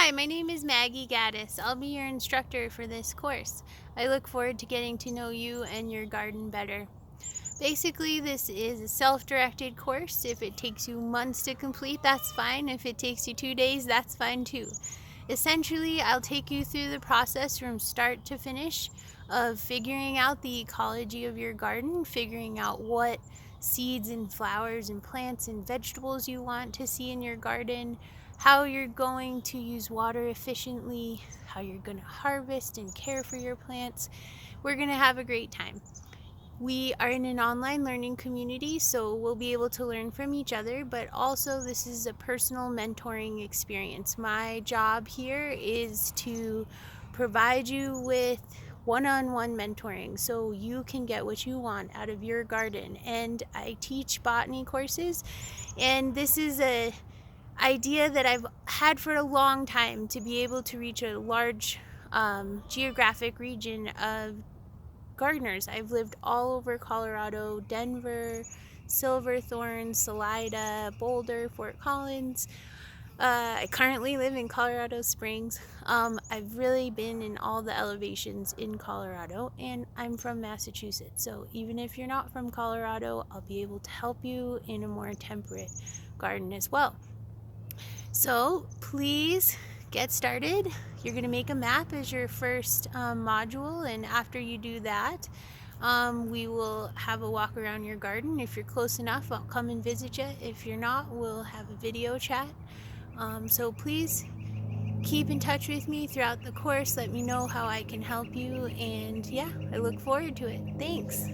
Hi, my name is Maggie Gaddis. I'll be your instructor for this course. I look forward to getting to know you and your garden better. Basically, this is a self-directed course. If it takes you months to complete, that's fine. If it takes you 2 days, that's fine too. Essentially, I'll take you through the process from start to finish of figuring out the ecology of your garden, figuring out what seeds and flowers and plants and vegetables you want to see in your garden, how you're going to use water efficiently, how you're going to harvest and care for your plants. We're going to have a great time. We are in an online learning community, so we'll be able to learn from each other, but also this is a personal mentoring experience. My job here is to provide you with one-on-one mentoring so you can get what you want out of your garden. And I teach botany courses, and this is a idea that I've had for a long time, to be able to reach a large geographic region of gardeners. I've lived all over Colorado, Denver, Silverthorne, Salida, Boulder, Fort Collins. I currently live in Colorado Springs. I've really been in all the elevations in Colorado, and I'm from Massachusetts. So even if you're not from Colorado, I'll be able to help you in a more temperate garden as well. So please get started. You're going to make a map as your first module, and after you do that, we will have a walk around your garden. If you're close enough, I'll come and visit you. If you're not, we'll have a video chat. So please keep in touch with me throughout the course. Let me know how I can help you, and yeah, I look forward to it. Thanks.